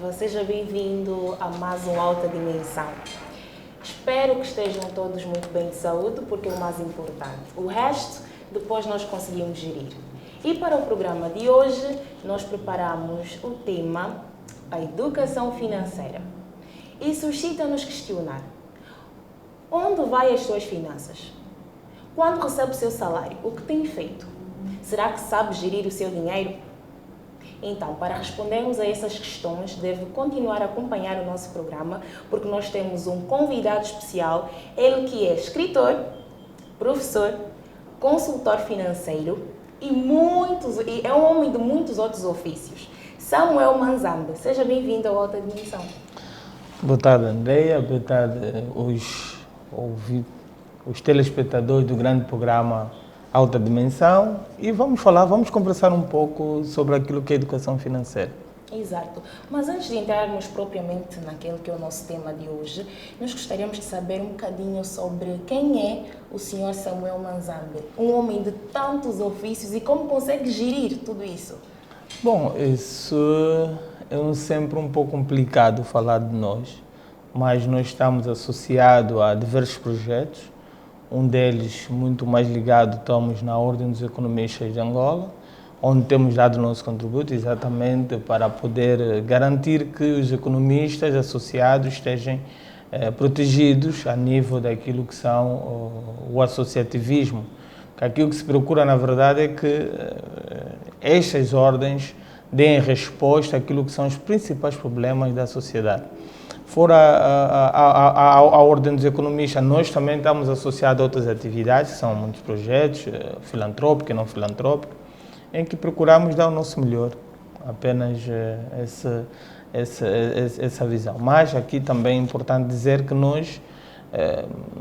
viva, seja bem-vindo a mais um Alta Dimensão. Espero que estejam todos muito bem de saúde, porque é o mais importante. O resto, depois nós conseguimos gerir. E para o programa de hoje, nós preparamos o tema a educação financeira. E suscita-nos questionar: onde vai as suas finanças? Quando recebe o seu salário, o que tem feito? Será que sabe gerir o seu dinheiro? Então, para respondermos a essas questões, deve continuar a acompanhar o nosso programa, porque nós temos um convidado especial, ele que é escritor, professor, consultor financeiro e é um homem de muitos outros ofícios. Samuel Manzambe, seja bem-vindo ao Alta Dimensão. Boa tarde, Andreia. Boa tarde, os telespectadores do grande programa Alta Dimensão. E vamos conversar um pouco sobre aquilo que é educação financeira. Exato. Mas antes de entrarmos propriamente naquele que é o nosso tema de hoje, nós gostaríamos de saber um bocadinho sobre quem é o Sr. Samuel Manzambe, um homem de tantos ofícios, e como consegue gerir tudo isso. Bom, isso é sempre um pouco complicado falar de nós, mas nós estamos associados a diversos projetos. Um deles, muito mais ligado, estamos na Ordem dos Economistas de Angola, onde temos dado o nosso contributo exatamente para poder garantir que os economistas associados estejam protegidos a nível daquilo que são o associativismo. Que aquilo que se procura, na verdade, é que estas ordens deem resposta àquilo que são os principais problemas da sociedade. Fora a Ordem dos Economistas, nós também estamos associados a outras atividades, que são muitos projetos, filantrópicos e não filantrópicos, em que procuramos dar o nosso melhor, apenas essa visão. Mas aqui também é importante dizer que nós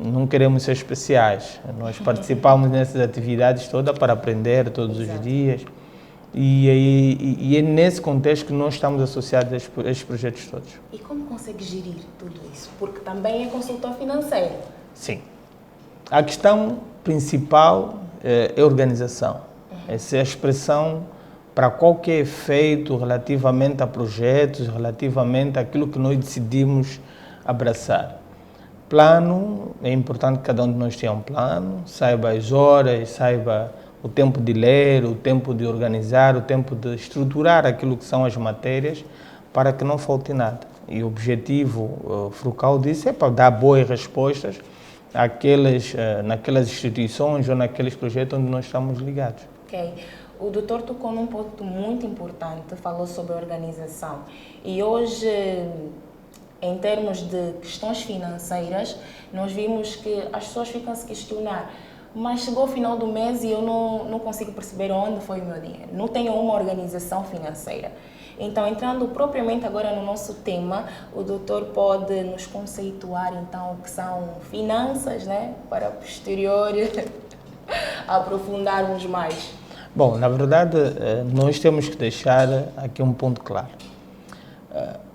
não queremos ser especiais, nós participamos nessas atividades todas para aprender todos os dias, e é nesse contexto que nós estamos associados a estes projetos todos. E como consegue gerir tudo isso? Porque também é consultor financeiro. Sim. A questão principal é organização. Essa é a expressão para qualquer efeito relativamente a projetos, relativamente àquilo que nós decidimos abraçar. Plano, é importante que cada um de nós tenha um plano, saiba as horas, saiba o tempo de ler, o tempo de organizar, o tempo de estruturar aquilo que são as matérias, para que não falte nada. E o objetivo focal disso é para dar boas respostas naquelas instituições ou naqueles projetos onde nós estamos ligados. Ok. O doutor tocou num ponto muito importante, falou sobre a organização. E hoje, em termos de questões financeiras, nós vimos que as pessoas ficam a se questionar: mas chegou o final do mês e eu não consigo perceber onde foi o meu dinheiro. Não tenho uma organização financeira. Então, entrando propriamente agora no nosso tema, o doutor pode nos conceituar, então, o que são finanças, né? Para posterior aprofundarmos mais. Bom, na verdade, nós temos que deixar aqui um ponto claro.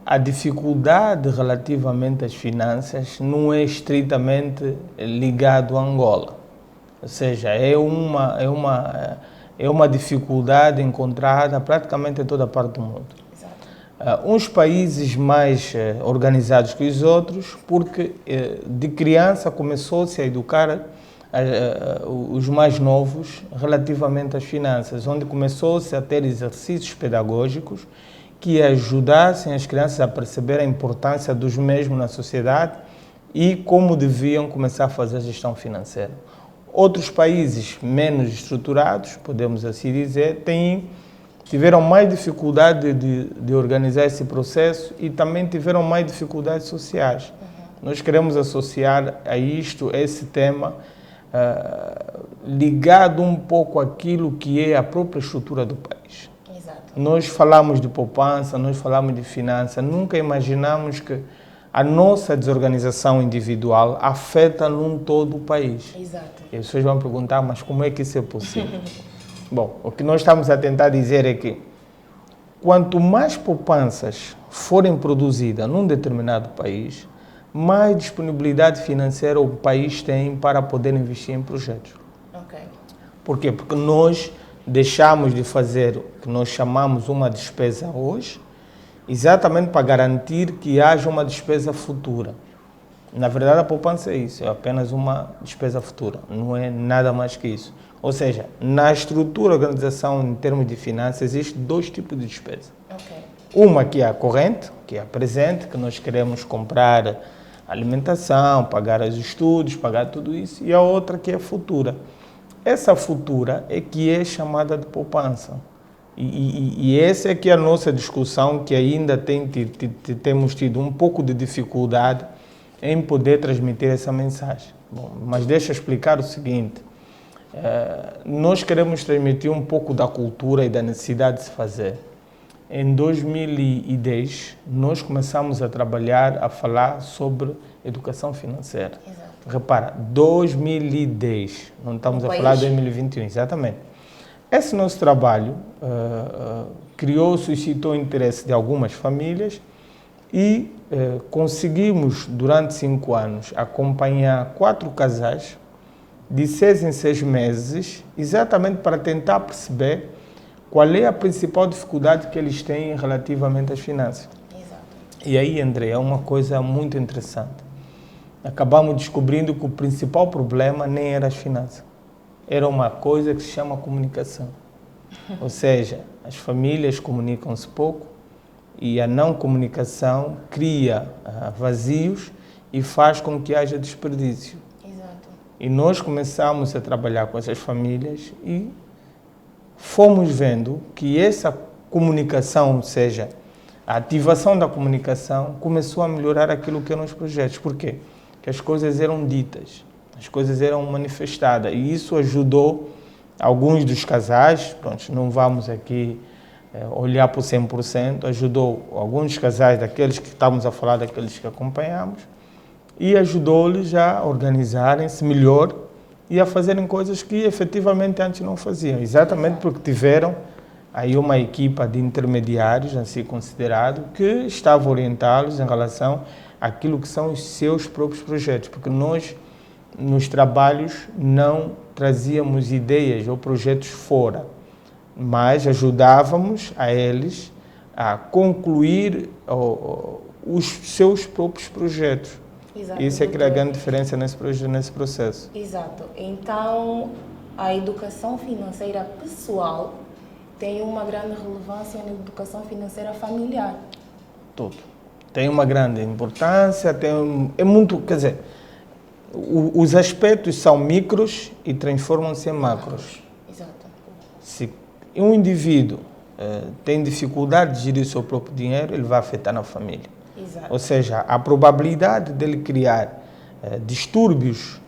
A dificuldade relativamente às finanças não é estritamente ligado a Angola. Ou seja, é uma dificuldade encontrada praticamente em toda a parte do mundo. Uns países mais organizados que os outros, porque de criança começou-se a educar os mais novos relativamente às finanças, onde começou-se a ter exercícios pedagógicos que ajudassem as crianças a perceber a importância dos mesmos na sociedade e como deviam começar a fazer a gestão financeira. Outros países menos estruturados, podemos assim dizer, tiveram mais dificuldade de organizar esse processo e também tiveram mais dificuldades sociais. Nós queremos associar a isto, esse tema, ligado um pouco àquilo que é a própria estrutura do país. Exato. Nós falamos de poupança, nós falamos de finança, nunca imaginamos que a nossa desorganização individual afeta num todo o país. Exato. E as pessoas vão perguntar, mas como é que isso é possível? Bom, o que nós estamos a tentar dizer é que quanto mais poupanças forem produzidas num determinado país, mais disponibilidade financeira o país tem para poder investir em projetos. Ok. Por quê? Porque nós deixamos de fazer o que nós chamamos uma despesa hoje exatamente para garantir que haja uma despesa futura. Na verdade, a poupança é isso, é apenas uma despesa futura, não é nada mais que isso. Ou seja, na estrutura da organização em termos de finanças, existem dois tipos de despesa. Ok. Uma que é a corrente, que é a presente, que nós queremos comprar alimentação, pagar os estudos, pagar tudo isso, e a outra que é a futura. Essa futura é que é chamada de poupança. E essa é que é a nossa discussão, que ainda temos tido um pouco de dificuldade em poder transmitir essa mensagem. Bom, mas deixa eu explicar o seguinte, nós queremos transmitir um pouco da cultura e da necessidade de se fazer. Em 2010, nós começamos a trabalhar, a falar sobre educação financeira. Exato. Repara, 2010, não estamos a falar de 2021, exatamente. Esse nosso trabalho suscitou o interesse de algumas famílias e conseguimos, durante 5 anos, acompanhar 4 casais de 6 em 6 meses, exatamente para tentar perceber qual é a principal dificuldade que eles têm relativamente às finanças. Exato. E aí, André, é uma coisa muito interessante. Acabamos descobrindo que o principal problema nem era as finanças. Era uma coisa que se chama comunicação. Ou seja, as famílias comunicam-se pouco e a não comunicação cria vazios e faz com que haja desperdício. Exato. E nós começamos a trabalhar com essas famílias e fomos vendo que essa comunicação, ou seja, a ativação da comunicação, começou a melhorar aquilo que eram os projetos. Por quê? Porque as coisas eram ditas, as coisas eram manifestadas e isso ajudou alguns dos casais, pronto, não vamos aqui olhar para o 100%, ajudou alguns casais daqueles que estávamos a falar, daqueles que acompanhamos, e ajudou-lhes a organizarem-se melhor e a fazerem coisas que efetivamente antes não faziam, exatamente porque tiveram aí uma equipa de intermediários, assim considerado, que estava a orientá-los em relação àquilo que são os seus próprios projetos, porque nós, nos trabalhos, não trazíamos ideias ou projetos fora, mas ajudávamos a eles a concluir os seus próprios projetos. Exato. Isso é que é a grande diferença nesse processo. Exato. Então, a educação financeira pessoal tem uma grande relevância na educação financeira familiar. Tudo. Tem uma grande importância, é muito, quer dizer, os aspectos são micros e transformam-se em macros. Exato. Se um indivíduo tem dificuldade de gerir o seu próprio dinheiro, ele vai afetar na família. Exato. Ou seja, a probabilidade dele criar distúrbios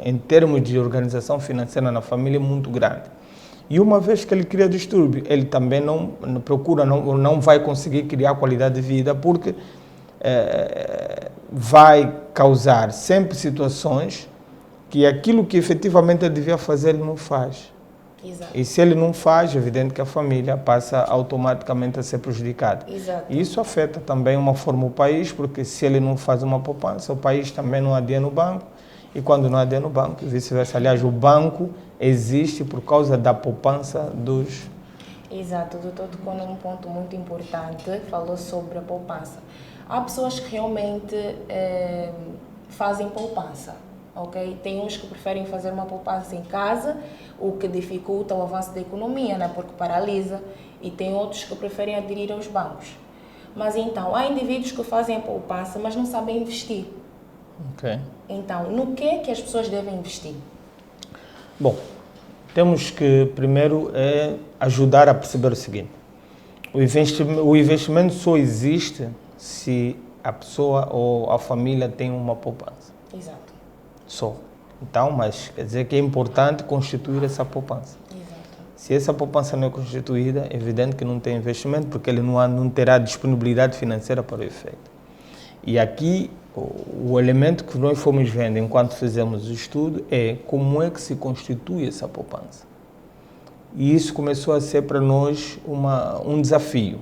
em termos de organização financeira na família é muito grande. E uma vez que ele cria distúrbio, ele também não vai conseguir criar qualidade de vida, porque vai causar sempre situações que aquilo que efetivamente ele devia fazer, ele não faz. Exato. E se ele não faz, é evidente que a família passa automaticamente a ser prejudicada. Exato. E isso afeta também uma forma o país, porque se ele não faz uma poupança, o país também não adia no banco, e quando não adia no banco, vice-versa. Aliás, o banco existe por causa da poupança dos... Exato, o doutor tocou num ponto muito importante, falou sobre a poupança. Há pessoas que realmente fazem poupança, ok? Tem uns que preferem fazer uma poupança em casa, o que dificulta o avanço da economia, né? Porque paralisa, e tem outros que preferem aderir aos bancos. Mas então, há indivíduos que fazem a poupança, mas não sabem investir. Ok. Então, no que é que as pessoas devem investir? Bom, temos que primeiro ajudar a perceber o seguinte: o investimento só existe se a pessoa ou a família tem uma poupança. Exato. Só. Então, mas quer dizer que é importante constituir essa poupança. Exato. Se essa poupança não é constituída, é evidente que não tem investimento, porque ele não terá disponibilidade financeira para o efeito. E aqui, o elemento que nós fomos vendo enquanto fizemos o estudo é como é que se constitui essa poupança. E isso começou a ser para nós um desafio.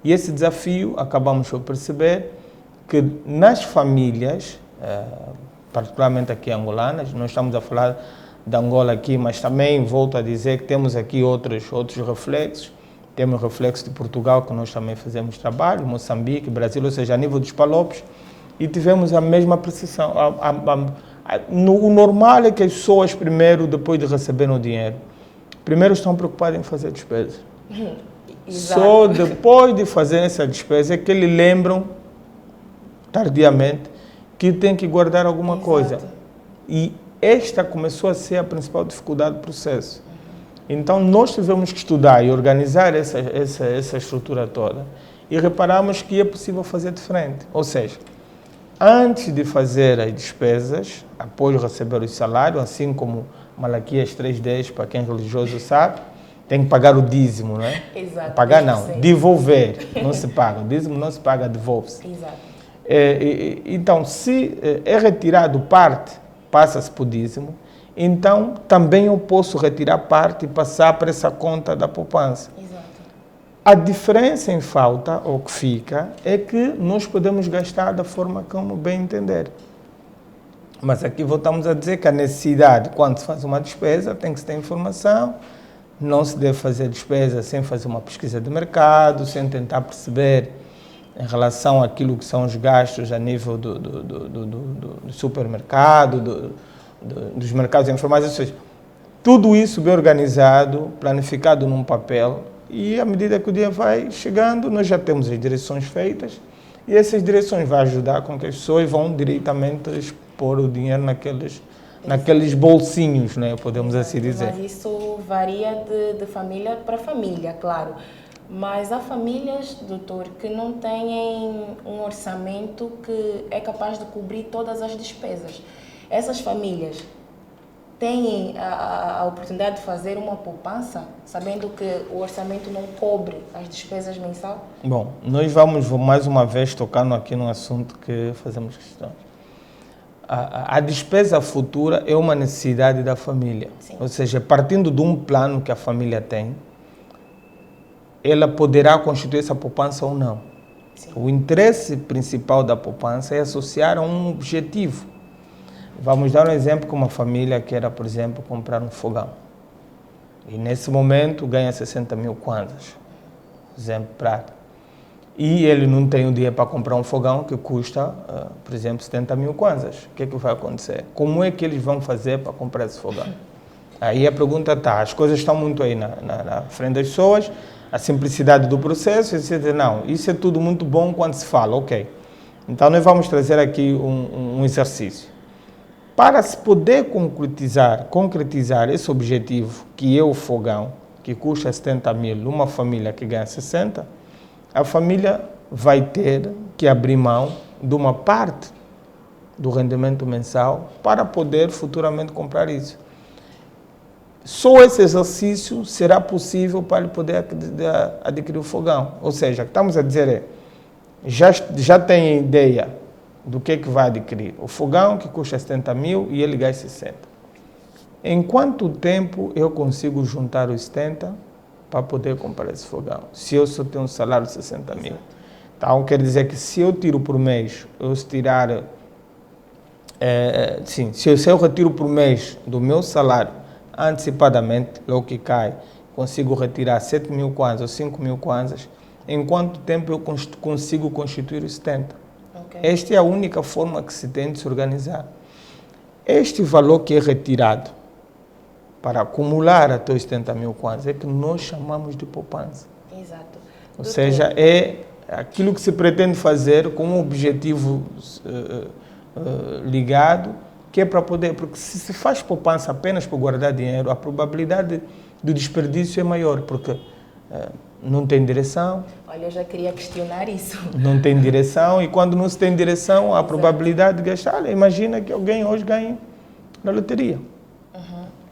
E esse desafio, acabamos por perceber que nas famílias, particularmente aqui angolanas, nós estamos a falar de Angola aqui, mas também volto a dizer que temos aqui outros reflexos, temos reflexo de Portugal, que nós também fazemos trabalho, Moçambique, Brasil, ou seja, a nível dos PALOPs, e tivemos a mesma percepção. O normal é que as pessoas, primeiro, depois de receberem o dinheiro, primeiro estão preocupadas em fazer despesas. Só depois de fazer essa despesa é que eles lembram, tardiamente, que tem que guardar alguma coisa. E esta começou a ser a principal dificuldade do processo. Então, nós tivemos que estudar e organizar essa estrutura toda e reparamos que é possível fazer diferente. Ou seja, antes de fazer as despesas, após receber o salário, assim como Malaquias 3:10, para quem é religioso sabe, tem que pagar o dízimo, não é? Exato. Pagar não, devolver, não se paga. O dízimo não se paga, devolve-se. Exato. Então, se é retirado parte, passa-se para o dízimo, então também eu posso retirar parte e passar para essa conta da poupança. Exato. A diferença em falta, ou que fica, é que nós podemos gastar da forma como bem entender. Mas aqui voltamos a dizer que a necessidade, quando se faz uma despesa, tem que se ter informação, não se deve fazer despesa sem fazer uma pesquisa de mercado, sem tentar perceber em relação àquilo que são os gastos a nível do supermercado, dos mercados informais, ou seja, tudo isso bem organizado, planificado num papel, e à medida que o dia vai chegando, nós já temos as direções feitas, e essas direções vão ajudar com que as pessoas vão diretamente expor o dinheiro naqueles bolsinhos, né, podemos assim dizer. Mas isso varia de família para família, claro. Mas há famílias, doutor, que não têm um orçamento que é capaz de cobrir todas as despesas. Essas famílias têm a oportunidade de fazer uma poupança, sabendo que o orçamento não cobre as despesas mensais? Bom, nós vamos mais uma vez tocando aqui num assunto que fazemos questão. A despesa futura é uma necessidade da família. Sim. Ou seja, partindo de um plano que a família tem, ela poderá constituir essa poupança ou não. Sim. O interesse principal da poupança é associar a um objetivo. Vamos dar um exemplo com uma família que era, por exemplo, comprar um fogão. E nesse momento ganha 60 mil kwanzas, exemplo prático. E ele não tem o dinheiro para comprar um fogão que custa, por exemplo, 70 mil kwanzas. O que é que vai acontecer? Como é que eles vão fazer para comprar esse fogão? Aí a pergunta está, as coisas estão muito aí na frente das pessoas, a simplicidade do processo, etc. Não, isso é tudo muito bom quando se fala, ok. Então nós vamos trazer aqui um exercício. Para se poder concretizar esse objetivo, que é o fogão, que custa 70 mil, numa família que ganha 60, a família vai ter que abrir mão de uma parte do rendimento mensal para poder futuramente comprar isso. Só esse exercício será possível para ele poder adquirir o fogão. Ou seja, o que estamos a dizer já tem ideia do que vai adquirir. O fogão que custa 70 mil e ele gasta 60. Em quanto tempo eu consigo juntar os 70 para poder comprar esse fogão? Se eu só tenho um salário de 60 mil. Então, quer dizer que se eu tiro por mês, se eu retiro por mês do meu salário antecipadamente, logo que cai, consigo retirar 7 mil kwanzas ou 5 mil kwanzas, em quanto tempo eu consigo constituir os 70? Okay. Esta é a única forma que se tem de se organizar. Este valor que é retirado para acumular até os 70 mil kwanzas é que nós chamamos de poupança. Exato. Ou seja, é aquilo que se pretende fazer com um objetivo ligado, que é para poder, porque se se faz poupança apenas para guardar dinheiro, a probabilidade do desperdício é maior, porque não tem direção. Olha, eu já queria questionar isso. Não tem direção, e quando não se tem direção, a probabilidade de gastar, olha, imagina que alguém hoje ganhe na loteria.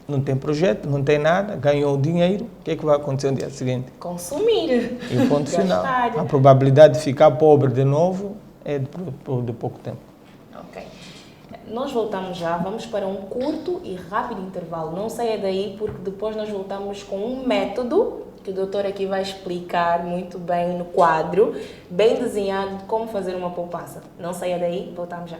Não tem projeto, não tem nada, ganhou o dinheiro, o que é que vai acontecer no dia seguinte? Consumir. E o ponto final. A probabilidade de ficar pobre de novo é de pouco tempo. Ok. Nós voltamos já, vamos para um curto e rápido intervalo. Não saia daí, porque depois nós voltamos com um método que o doutor aqui vai explicar muito bem no quadro, bem desenhado, de como fazer uma poupança. Não saia daí, voltamos já.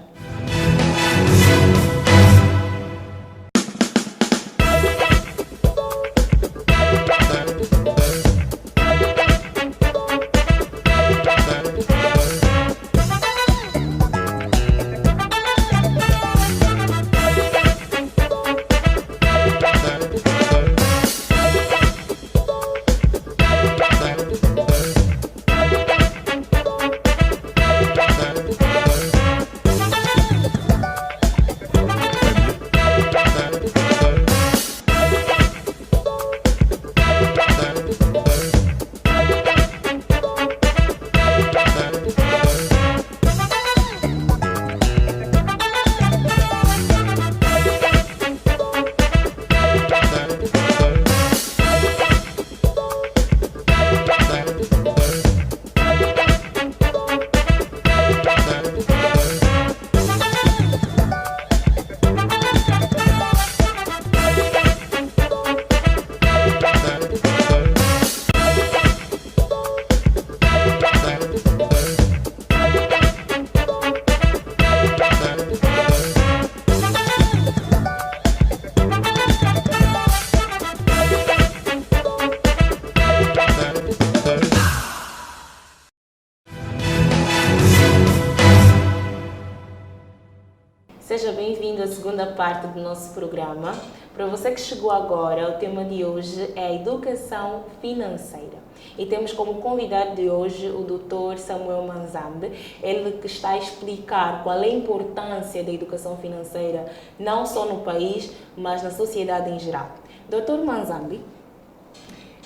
Seja bem-vindo à segunda parte do nosso programa. Para você que chegou agora, o tema de hoje é a educação financeira. E temos como convidado de hoje o Dr. Samuel Manzambe, ele que está a explicar qual é a importância da educação financeira, não só no país, mas na sociedade em geral. Dr. Manzambe,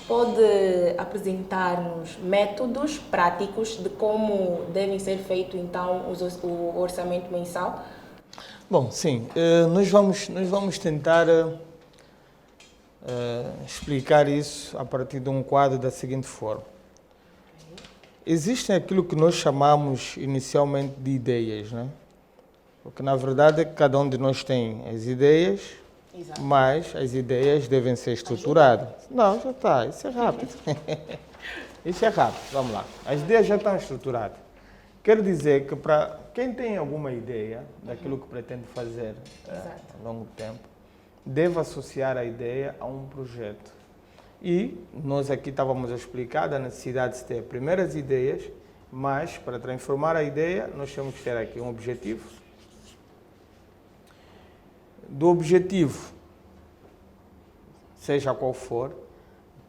pode apresentar-nos métodos práticos de como devem ser feito então o orçamento mensal? Bom, sim, nós vamos tentar explicar isso a partir de um quadro da seguinte forma. Existem aquilo que nós chamamos inicialmente de ideias, né? Porque na verdade cada um de nós tem as ideias. Exato. Mas as ideias devem ser estruturadas. Não, já está, isso é rápido. Isso é rápido, vamos lá. As ideias já estão estruturadas. Quero dizer que para quem tem alguma ideia daquilo que pretende fazer ao longo do tempo, deve associar a ideia a um projeto. E nós aqui estávamos a explicar da necessidade de ter primeiras ideias, mas para transformar a ideia nós temos que ter aqui um objetivo. Do objetivo, seja qual for,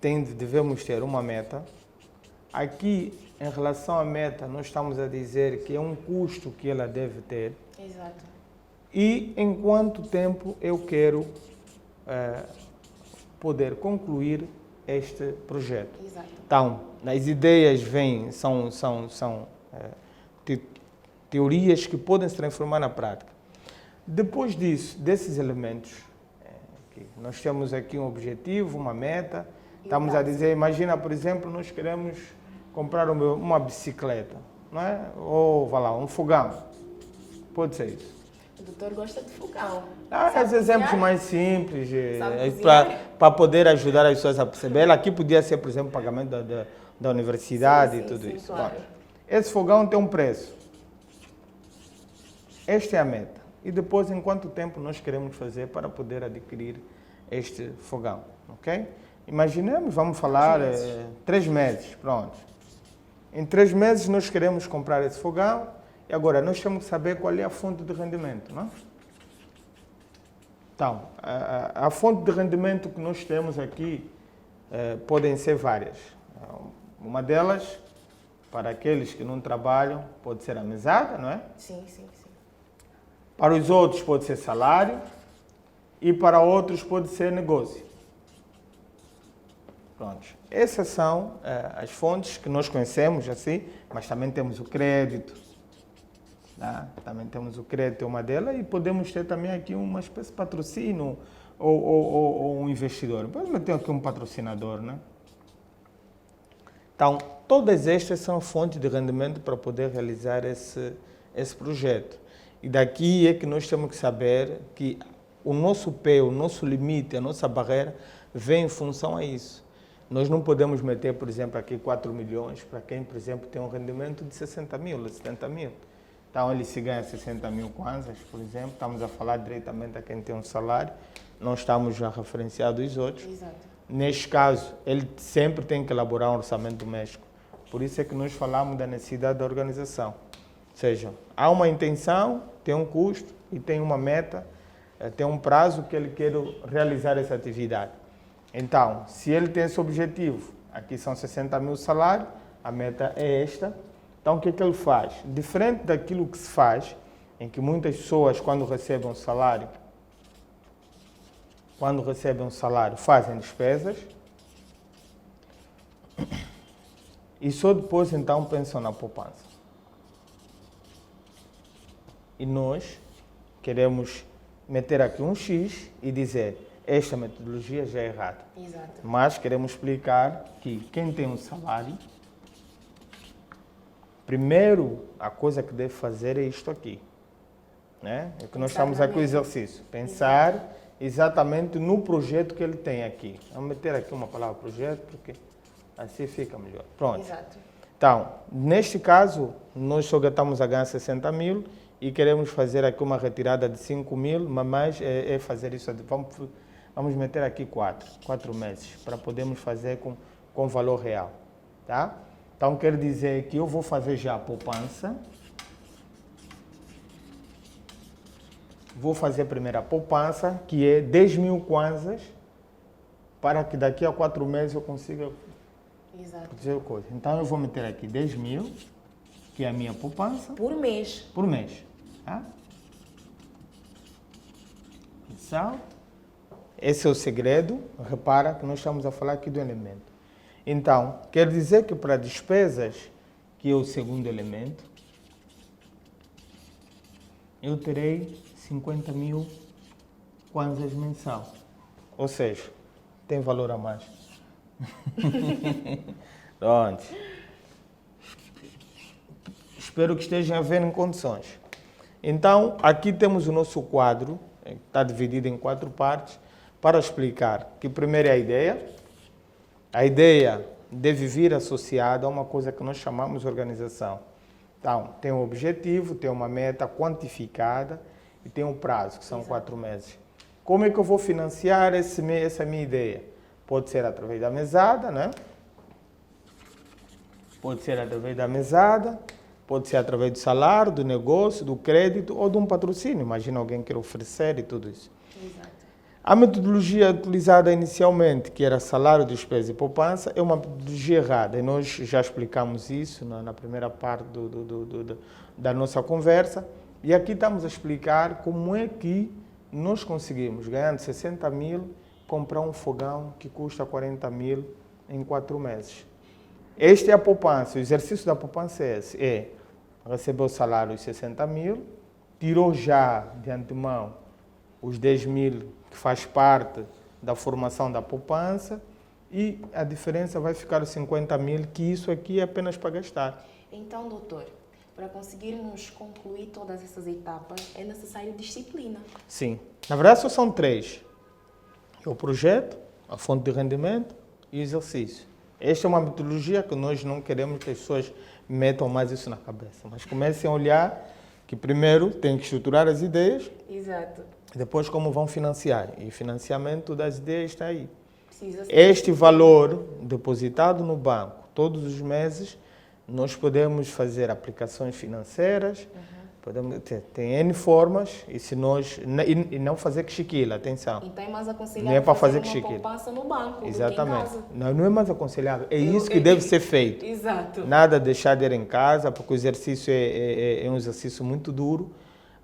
devemos ter uma meta. Aqui, em relação à meta, nós estamos a dizer que é um custo que ela deve ter. Exato. E em quanto tempo eu quero poder concluir este projeto. Exato. Então, as ideias são teorias que podem se transformar na prática. Depois disso, desses elementos, nós temos aqui um objetivo, uma meta. Estamos a dizer, imagina, por exemplo, nós queremos comprar uma bicicleta, não é? Ou, vá lá, um fogão. Pode ser isso. O doutor gosta de fogão. Os exemplos mais simples, para poder ajudar as pessoas a perceber. Aqui podia ser, por exemplo, o pagamento da universidade e tudo isso. Claro. Bom, esse fogão tem um preço. Esta é a meta. E depois, em quanto tempo nós queremos fazer para poder adquirir este fogão, ok? Imaginemos, vamos falar, 3 meses, pronto. Em 3 meses nós queremos comprar esse fogão e agora nós temos que saber qual é a fonte de rendimento, não? Então, a fonte de rendimento que nós temos aqui podem ser várias. Uma delas, para aqueles que não trabalham, pode ser a mesada, não é? Sim. Para os outros pode ser salário e para outros pode ser negócio. Pronto. Essas são as fontes que nós conhecemos assim, mas também temos o crédito. Tá? Também temos o crédito, é uma delas, e podemos ter também aqui uma espécie de patrocínio ou um investidor. Podemos ter aqui um patrocinador, né? Então, todas estas são fontes de rendimento para poder realizar esse projeto. E daqui é que nós temos que saber que o nosso pé, o nosso limite, a nossa barreira vem em função a isso. Nós não podemos meter, por exemplo, aqui 4 milhões para quem, por exemplo, tem um rendimento de 60 mil, 70 mil. Então, ele se ganha 60 mil kwanzas, por exemplo, estamos a falar diretamente a quem tem um salário, não estamos a referenciar dos outros. Exato. Neste caso, ele sempre tem que elaborar um orçamento doméstico. Por isso é que nós falamos da necessidade da organização. Ou seja, há uma intenção, tem um custo e tem uma meta, tem um prazo que ele quer realizar essa atividade. Então, se ele tem esse objetivo, aqui são 60 mil salários, a meta é esta. Então, o que é que ele faz? Diferente daquilo que se faz, em que muitas pessoas, quando recebem um salário, fazem despesas e só depois, então, pensam na poupança. E nós queremos meter aqui um X e dizer esta metodologia já é errada. Exato. Mas queremos explicar que quem tem um salário, primeiro a coisa que deve fazer é isto aqui. Né? É que nós estamos aqui o exercício. Pensar exatamente no projeto que ele tem aqui. Vamos meter aqui uma palavra projeto, porque assim fica melhor. Pronto. Exato. Então, neste caso, nós só estamos a ganhar 60 mil e queremos fazer aqui uma retirada de 5 mil, mas é fazer isso. Vamos meter aqui 4 meses, para podermos fazer com valor real. Tá? Então, quer dizer que eu vou fazer já a poupança, vou fazer a primeira poupança, que é 10 mil kwanzas, para que daqui a 4 meses eu consiga fazer coisa. Então eu vou meter aqui 10 mil, que é a minha poupança. Por mês. Por mês. Tá? Esse é o segredo. Repara que nós estamos a falar aqui do elemento. Então, quer dizer que para despesas, que é o segundo elemento, eu terei 50 mil kwanzas mensal. Ou seja, tem valor a mais. Pronto. Espero que estejam a ver em condições. Então, aqui temos o nosso quadro, que está dividido em 4 partes, para explicar que primeiro é a ideia. A ideia deve vir associada a uma coisa que nós chamamos de organização. Então, tem um objetivo, tem uma meta quantificada e tem um prazo, que são 4 meses. Como é que eu vou financiar essa minha ideia? Pode ser através da mesada, né? Pode ser através da mesada, pode ser através do salário, do negócio, do crédito ou de um patrocínio. Imagina alguém querer oferecer e tudo isso. Exato. A metodologia utilizada inicialmente, que era salário, despesa e poupança, é uma metodologia errada. E nós já explicamos isso na primeira parte da nossa conversa. E aqui estamos a explicar como é que nós conseguimos, ganhando 60 mil, comprar um fogão que custa 40 mil em 4 meses. Esta é a poupança. O exercício da poupança é esse. Recebeu o salário de 60 mil, tirou já de antemão os 10 mil que faz parte da formação da poupança e a diferença vai ficar os 50 mil, que isso aqui é apenas para gastar. Então, doutor, para conseguirmos concluir todas essas etapas, é necessário disciplina. Sim. Na verdade, só são 3. É o projeto, a fonte de rendimento e o exercício. Esta é uma metodologia que nós não queremos que as pessoas metam mais isso na cabeça, mas comecem a olhar que primeiro tem que estruturar as ideias. Exato. Depois como vão financiar. E o financiamento das ideias está aí. Precisa ser Este valor depositado no banco todos os meses, nós podemos fazer aplicações financeiras, podemos tem N formas, e se nós e não fazer quichiquila, atenção. Então é mais aconselhável não é para fazer uma poupança no banco. Exatamente. Do que em casa. Não é mais aconselhável. É isso que deve ser feito. Exato. Nada deixar de ir em casa, porque o exercício é um exercício muito duro,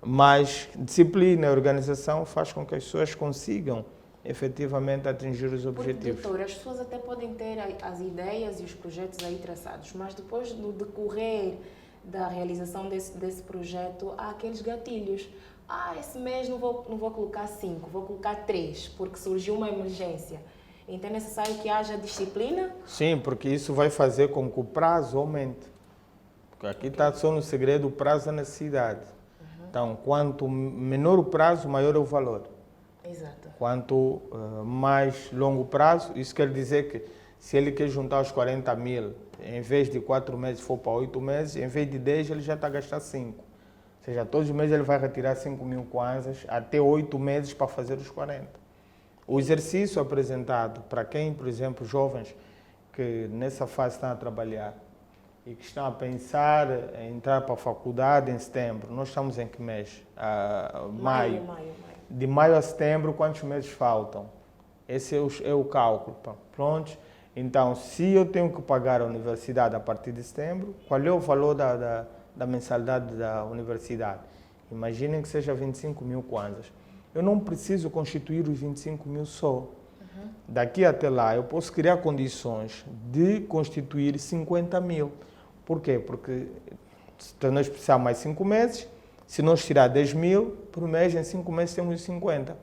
mas disciplina e organização faz com que as pessoas consigam efetivamente atingir os objetivos. Doutor, as pessoas até podem ter as ideias e os projetos aí traçados, mas depois do decorrer da realização desse projeto, há aqueles gatilhos. Esse mês não vou colocar 5, vou colocar 3, porque surgiu uma emergência. Então é necessário que haja disciplina? Sim, porque isso vai fazer com que o prazo aumente. Porque aqui está só no segredo o prazo da necessidade. Então, quanto menor o prazo, maior é o valor. Exato. Quanto mais longo prazo, isso quer dizer que se ele quer juntar os 40 mil, em vez de 4 meses for para 8 meses, em vez de 10 ele já está a gastar 5. Ou seja, todos os meses ele vai retirar 5 mil kwanzas até 8 meses para fazer os 40. O exercício apresentado para quem, por exemplo, jovens que nessa fase estão a trabalhar e que estão a pensar em entrar para a faculdade em setembro. Nós estamos em que mês? Maio. De maio a setembro, quantos meses faltam? Esse é o cálculo. Pronto? Então, se eu tenho que pagar a universidade a partir de setembro, qual é o valor da mensalidade da universidade? Imaginem que seja 25 mil kwanzas. Eu não preciso constituir os 25 mil só. Daqui até lá, eu posso criar condições de constituir 50 mil. Por quê? Porque nós precisamos mais 5 meses. Se nós tirar 10 mil por mês, em 5 meses temos 50.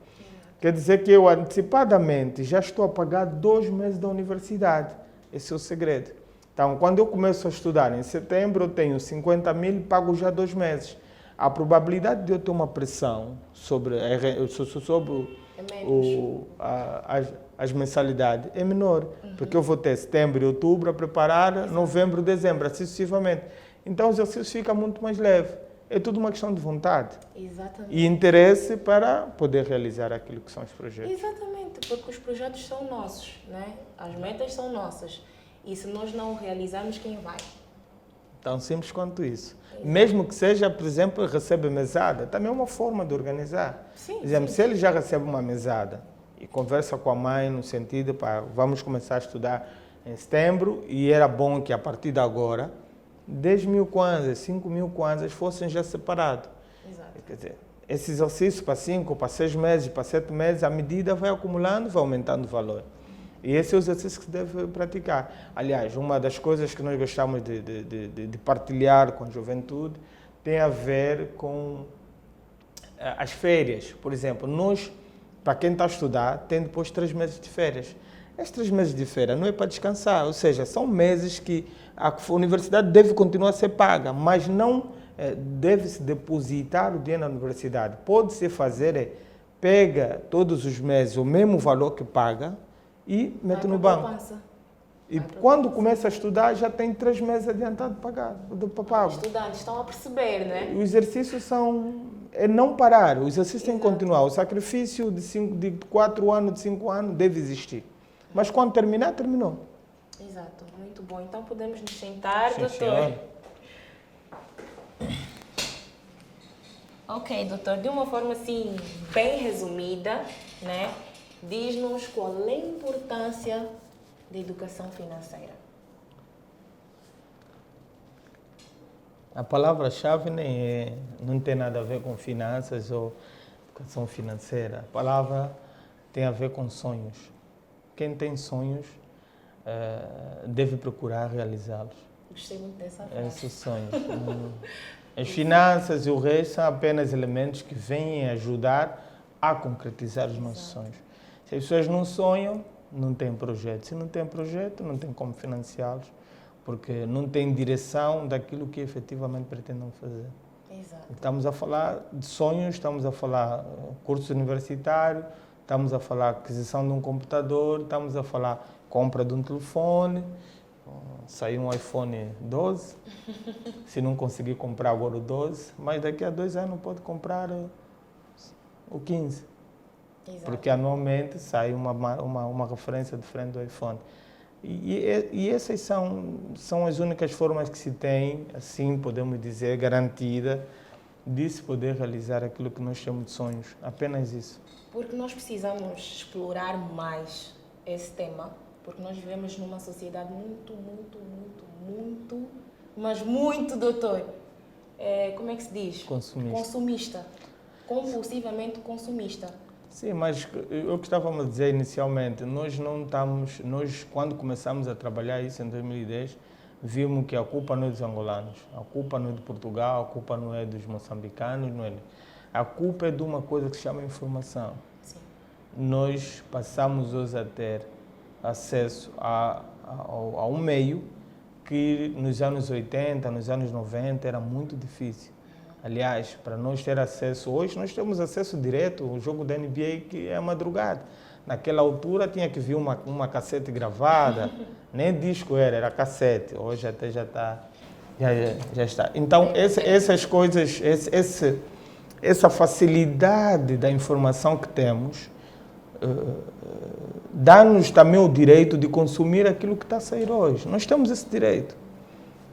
Quer dizer que eu antecipadamente já estou a pagar 2 meses da universidade. Esse é o segredo. Então, quando eu começo a estudar em setembro, eu tenho 50 mil e pago já 2 meses. A probabilidade de eu ter uma pressão sobre as mensalidades é menor, porque eu vou ter setembro e outubro a preparar, novembro, dezembro, assim sucessivamente. Então o exercício fica muito mais leve. É tudo uma questão de vontade. Exatamente. E interesse para poder realizar aquilo que são os projetos. Exatamente, porque os projetos são nossos, né? As metas são nossas. E se nós não realizarmos, quem vai? Tão simples quanto isso. Mesmo que seja, por exemplo, recebe mesada, também é uma forma de organizar. Sim, Por exemplo, sim. se ele já recebe uma mesada e conversa com a mãe no sentido, pá, vamos começar a estudar em setembro, e era bom que a partir de agora 10.000 kwanzas, 5.000 kwanzas fossem já separados. Exato. Quer dizer, esse exercício para 5, para 6 meses, para 7 meses, à medida vai acumulando, vai aumentando o valor. E esse é o exercício que se deve praticar. Aliás, uma das coisas que nós gostamos de partilhar com a juventude tem a ver com as férias. Por exemplo, nós, para quem está a estudar, tem depois 3 meses de férias. Estes 3 meses de férias não é para descansar, ou seja, são meses que a universidade deve continuar a ser paga, mas não deve-se depositar o dinheiro na universidade. Pode-se fazer, pega todos os meses o mesmo valor que paga e mete no banco. E quando começa a estudar, já tem 3 meses adiantado para pagar. Os estudantes estão a perceber, né? Os exercícios é não parar, o exercício tem que continuar. O sacrifício de 4 anos, de 5 anos, deve existir. Mas quando terminar, terminou. Exato, muito bom. Então podemos nos sentar, Sim, doutor. senhora. Ok, doutor, de uma forma assim bem resumida, né? Diz-nos qual é a importância da educação financeira. A palavra-chave não tem nada a ver com finanças ou educação financeira. A palavra tem a ver com sonhos. Quem tem sonhos deve procurar realizá-los. Gostei muito dessa frase. Esses sonhos. As finanças e o resto são apenas elementos que vêm ajudar a concretizar os nossos sonhos. Se as pessoas não sonham, não têm projeto. Se não têm projeto, não tem como financiá-los, porque não tem direção daquilo que efetivamente pretendem fazer. Exato. Estamos a falar de sonhos, estamos a falar curso universitário, estamos a falar aquisição de um computador, estamos a falar compra de um telefone, saiu um iPhone 12, se não conseguir comprar agora o 12, mas daqui a 2 anos pode comprar o 15. Exato. Porque anualmente sai uma referência diferente do iPhone. E essas são as únicas formas que se tem, assim podemos dizer, garantida de se poder realizar aquilo que nós chamamos de sonhos. Apenas isso. Porque nós precisamos explorar mais esse tema, porque nós vivemos numa sociedade muito, mas muito, doutor, como é que se diz? Consumista. Compulsivamente consumista. Sim, mas eu que estava a dizer inicialmente, nós quando começamos a trabalhar isso em 2010, vimos que a culpa não é dos angolanos, a culpa não é de Portugal, a culpa não é dos moçambicanos, não é. A culpa é de uma coisa que se chama informação. Sim. Nós passamos hoje a ter acesso a um meio que nos anos 80, nos anos 90 era muito difícil. Aliás, para nós ter acesso, hoje nós temos acesso direto ao jogo da NBA que é a madrugada. Naquela altura tinha que vir uma cassete gravada, nem disco era cassete. Hoje até já está. Então, essas coisas, essa facilidade da informação que temos, dá-nos também o direito de consumir aquilo que está a sair hoje. Nós temos esse direito.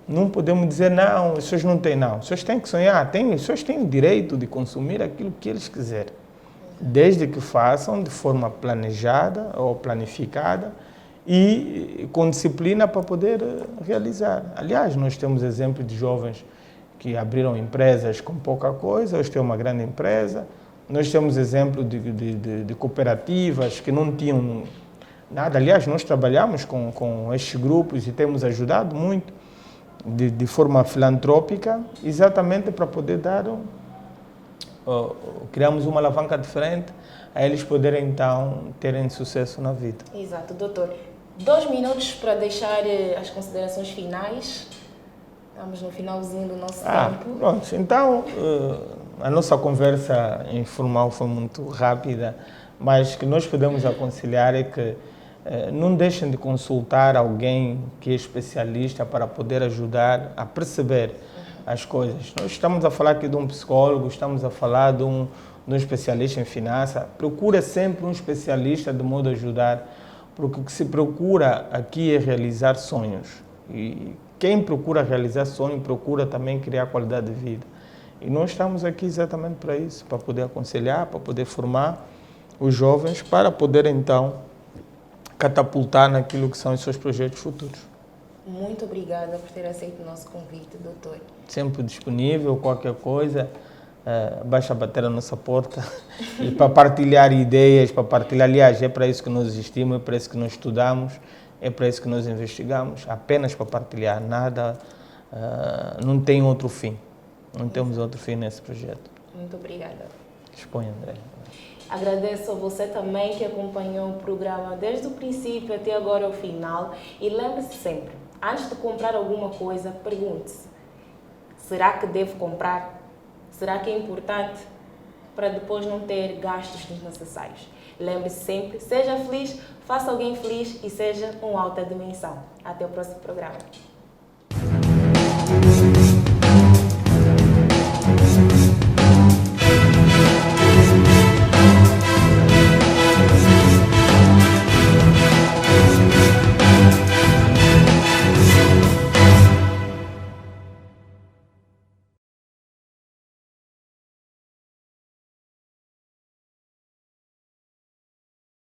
Não podemos dizer, não, as pessoas não têm, não. As pessoas têm que sonhar, as pessoas têm o direito de consumir aquilo que eles quiserem, desde que façam de forma planejada ou planificada e com disciplina para poder realizar. Aliás, nós temos exemplos de jovens que abriram empresas com pouca coisa, hoje tem uma grande empresa. Nós temos exemplos de cooperativas que não tinham nada. Aliás, nós trabalhamos com estes grupos e temos ajudado muito de forma filantrópica, exatamente para poder criamos uma alavanca diferente a eles poderem então terem sucesso na vida. Exato, doutor. 2 minutos para deixar as considerações finais. Estamos no finalzinho do nosso tempo. Pronto. Então, a nossa conversa informal foi muito rápida, mas o que nós podemos aconselhar é que não deixem de consultar alguém que é especialista para poder ajudar a perceber as coisas. Nós estamos a falar aqui de um psicólogo, estamos a falar de um especialista em finanças. Procura sempre um especialista de modo a ajudar, porque o que se procura aqui é realizar sonhos. E quem procura realizar sonho, procura também criar qualidade de vida. E nós estamos aqui exatamente para isso, para poder aconselhar, para poder formar os jovens, para poder então catapultar naquilo que são os seus projetos futuros. Muito obrigada por ter aceito o nosso convite, doutor. Sempre disponível, qualquer coisa, basta bater a nossa porta e para partilhar ideias, para partilhar, aliás, é para isso que nós existimos, é para isso que nós estudamos, é para isso que nós investigamos, apenas para partilhar, nada, não tem outro fim, não temos outro fim nesse projeto. Muito obrigada. Dispõe, André. Agradeço a você também que acompanhou o programa desde o princípio até agora ao final e lembre-se sempre, antes de comprar alguma coisa, pergunte-se, será que devo comprar? Será que é importante? Para depois não ter gastos desnecessários. Lembre-se sempre, seja feliz, faça alguém feliz e seja uma alta dimensão. Até o próximo programa.